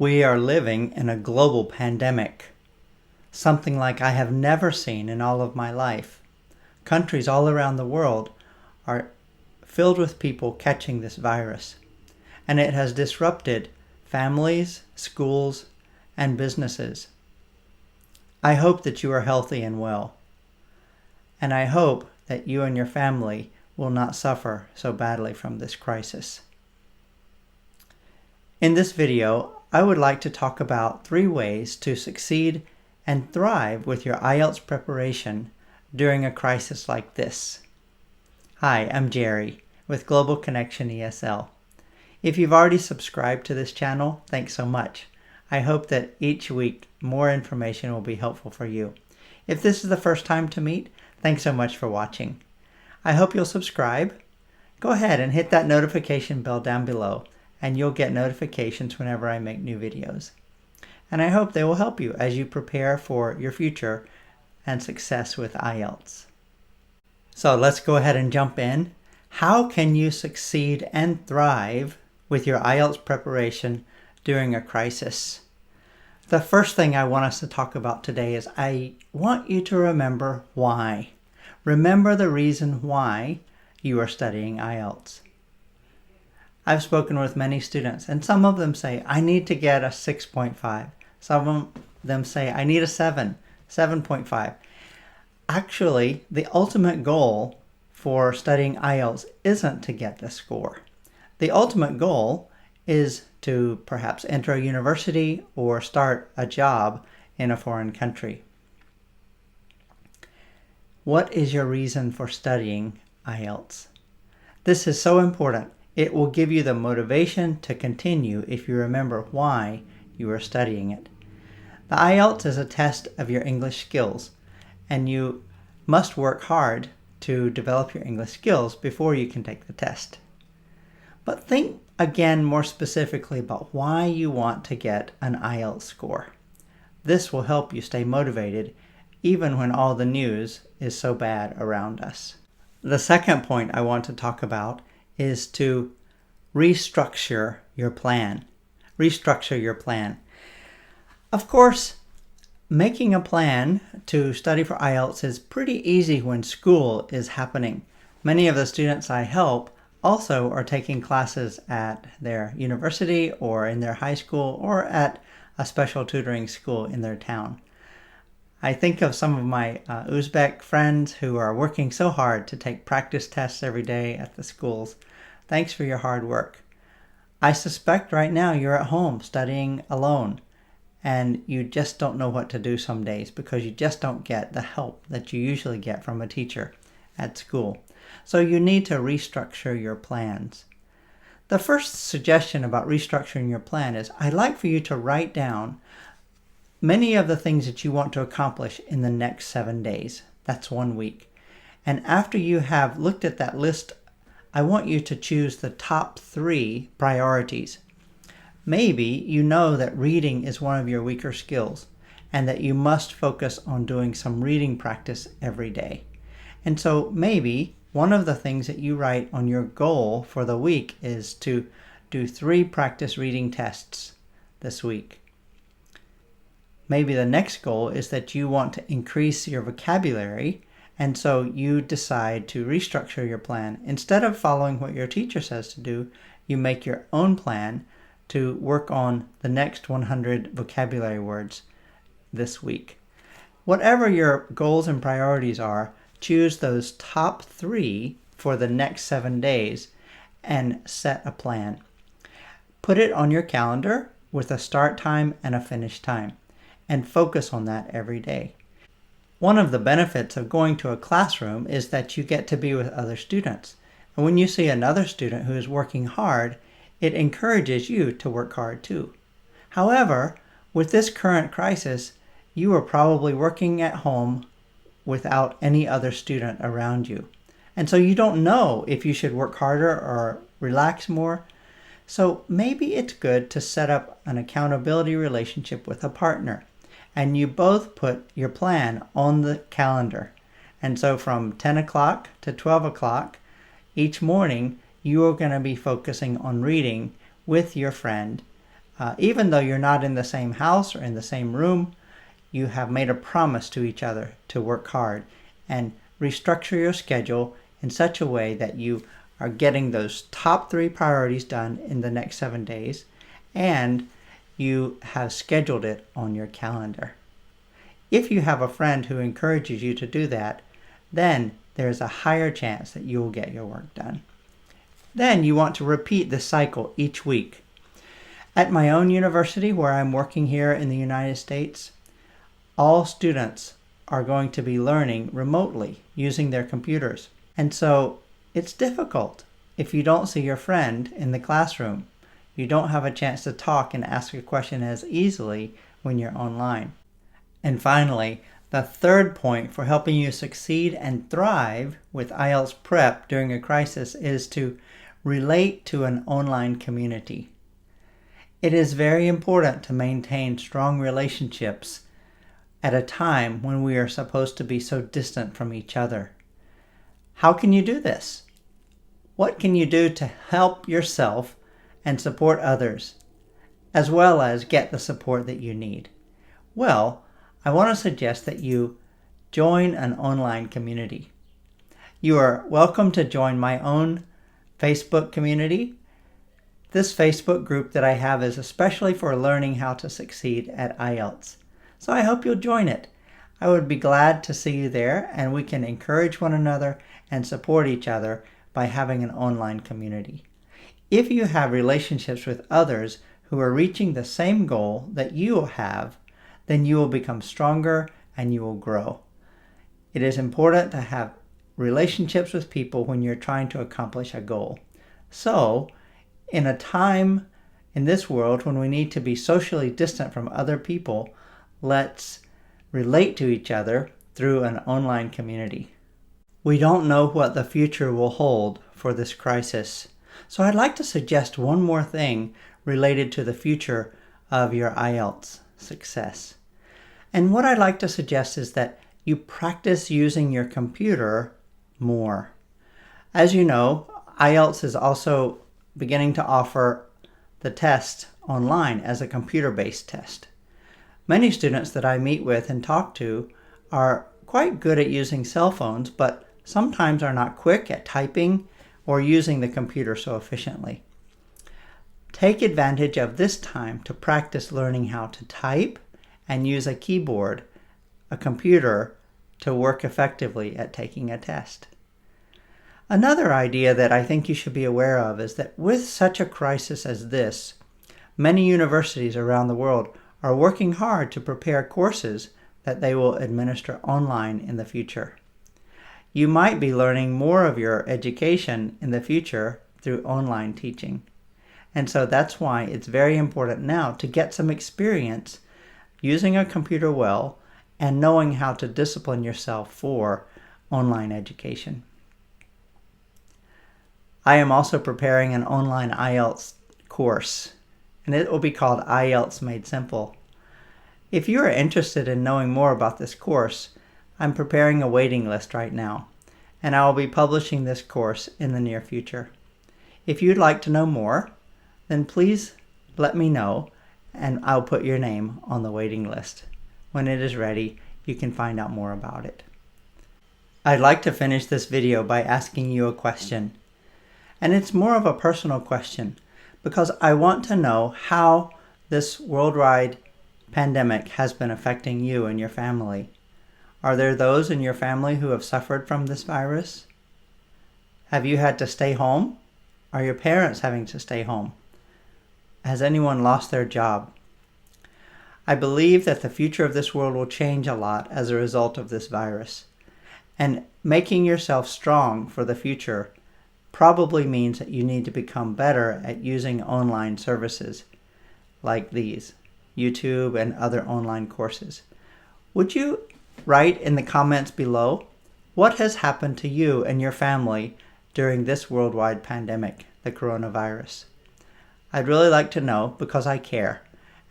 We are living in a global pandemic, something like I have never seen in all of my life. Countries all around the world are filled with people catching this virus, and it has disrupted families, schools, and businesses. I hope that you are healthy and well, and I hope that you and your family will not suffer so badly from this crisis. In this video, I would like to talk about 3 ways to succeed and thrive with your IELTS preparation during a crisis like this. Hi, I'm Jerry with Global Connection ESL. If you've already subscribed to this channel, thanks so much. I hope that each week more information will be helpful for you. If this is the first time to meet, thanks so much for watching. I hope you'll subscribe. Go ahead and hit that notification bell down below, and you'll get notifications whenever I make new videos. And I hope they will help you as you prepare for your future and success with IELTS. So let's go ahead and jump in. How can you succeed and thrive with your IELTS preparation during a crisis? The first thing I want us to talk about today is I want you to remember why. Remember the reason why you are studying IELTS. I've spoken with many students, and some of them say, I need to get a 6.5. Some of them say, I need a 7, 7.5. Actually, the ultimate goal for studying IELTS isn't to get the score. The ultimate goal is to perhaps enter a university or start a job in a foreign country. What is your reason for studying IELTS? This is so important. It will give you the motivation to continue if you remember why you are studying it. The IELTS is a test of your English skills, and you must work hard to develop your English skills before you can take the test. But think again more specifically about why you want to get an IELTS score. This will help you stay motivated even when all the news is so bad around us. The second point I want to talk about is to restructure your plan. Restructure your plan. Of course, making a plan to study for IELTS is pretty easy when school is happening. Many of the students I help also are taking classes at their university or in their high school or at a special tutoring school in their town. I think of some of my Uzbek friends who are working so hard to take practice tests every day at the schools. Thanks for your hard work. I suspect right now you're at home studying alone, and you just don't know what to do some days because you just don't get the help that you usually get from a teacher at school. So you need to restructure your plans. The first suggestion about restructuring your plan is I'd like for you to write down many of the things that you want to accomplish in the next 7 days. That's 1 week. And after you have looked at that list, I want you to choose the top 3 priorities. Maybe you know that reading is one of your weaker skills and that you must focus on doing some reading practice every day. And so maybe one of the things that you write on your goal for the week is to do 3 practice reading tests this week. Maybe the next goal is that you want to increase your vocabulary, and so you decide to restructure your plan. Instead of following what your teacher says to do, you make your own plan to work on the next 100 vocabulary words this week. Whatever your goals and priorities are, choose those top 3 for the next 7 days and set a plan. Put it on your calendar with a start time and a finish time, and focus on that every day. One of the benefits of going to a classroom is that you get to be with other students. And when you see another student who is working hard, it encourages you to work hard too. However, with this current crisis, you are probably working at home without any other student around you. And so you don't know if you should work harder or relax more. So maybe it's good to set up an accountability relationship with a partner, and you both put your plan on the calendar. And so from 10 o'clock to 12 o'clock each morning, you are going to be focusing on reading with your friend Even though you're not in the same house or in the same room, you have made a promise to each other to work hard and restructure your schedule in such a way that you are getting those top 3 priorities done in the next 7 days, and you have scheduled it on your calendar. If you have a friend who encourages you to do that, then there's a higher chance that you will get your work done. Then you want to repeat this cycle each week. At my own university, where I'm working here in the United States, all students are going to be learning remotely using their computers. And so it's difficult if you don't see your friend in the classroom. You don't have a chance to talk and ask a question as easily when you're online. And finally, the third point for helping you succeed and thrive with IELTS prep during a crisis is to relate to an online community. It is very important to maintain strong relationships at a time when we are supposed to be so distant from each other. How can you do this? What can you do to help yourself and support others, as well as get the support that you need? Well, I want to suggest that you join an online community. You are welcome to join my own Facebook community. This Facebook group that I have is especially for learning how to succeed at IELTS. So I hope you'll join it. I would be glad to see you there, and we can encourage one another and support each other by having an online community. If you have relationships with others who are reaching the same goal that you have, then you will become stronger and you will grow. It is important to have relationships with people when you're trying to accomplish a goal. So, in a time in this world when we need to be socially distant from other people, let's relate to each other through an online community. We don't know what the future will hold for this crisis, so I'd like to suggest one more thing related to the future of your IELTS success. And what I'd like to suggest is that you practice using your computer more. As you know, IELTS is also beginning to offer the test online as a computer-based test. Many students that I meet with and talk to are quite good at using cell phones, but sometimes are not quick at typing or using the computer so efficiently. Take advantage of this time to practice learning how to type and use a keyboard, a computer, to work effectively at taking a test. Another idea that I think you should be aware of is that with such a crisis as this, many universities around the world are working hard to prepare courses that they will administer online in the future. You might be learning more of your education in the future through online teaching. And so that's why it's very important now to get some experience using a computer well and knowing how to discipline yourself for online education. I am also preparing an online IELTS course, and it will be called IELTS Made Simple. If you are interested in knowing more about this course, I'm preparing a waiting list right now, and I will be publishing this course in the near future. If you'd like to know more, then please let me know, and I'll put your name on the waiting list. When it is ready, you can find out more about it. I'd like to finish this video by asking you a question. And it's more of a personal question because I want to know how this worldwide pandemic has been affecting you and your family. Are there those in your family who have suffered from this virus? Have you had to stay home? Are your parents having to stay home? Has anyone lost their job? I believe that the future of this world will change a lot as a result of this virus. And making yourself strong for the future probably means that you need to become better at using online services like these, YouTube and other online courses. Would you write in the comments below what has happened to you and your family during this worldwide pandemic, the coronavirus? I'd really like to know because I care,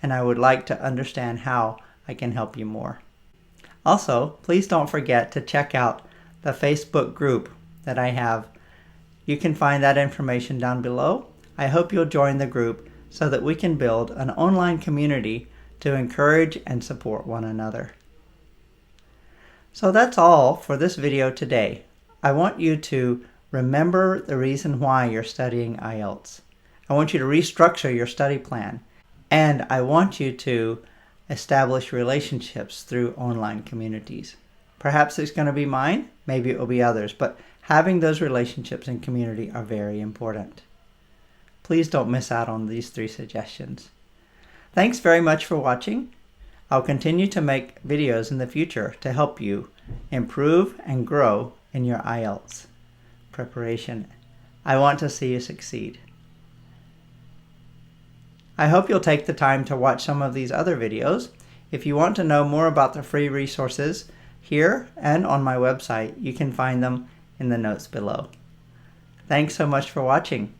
and I would like to understand how I can help you more. Also, please don't forget to check out the Facebook group that I have. You can find that information down below. I hope you'll join the group so that we can build an online community to encourage and support one another. So that's all for this video today. I want you to remember the reason why you're studying IELTS. I want you to restructure your study plan. And I want you to establish relationships through online communities. Perhaps it's going to be mine, maybe it will be others, but having those relationships in community are very important. Please don't miss out on these 3 suggestions. Thanks very much for watching. I'll continue to make videos in the future to help you improve and grow in your IELTS preparation. I want to see you succeed. I hope you'll take the time to watch some of these other videos. If you want to know more about the free resources here and on my website, you can find them in the notes below. Thanks so much for watching.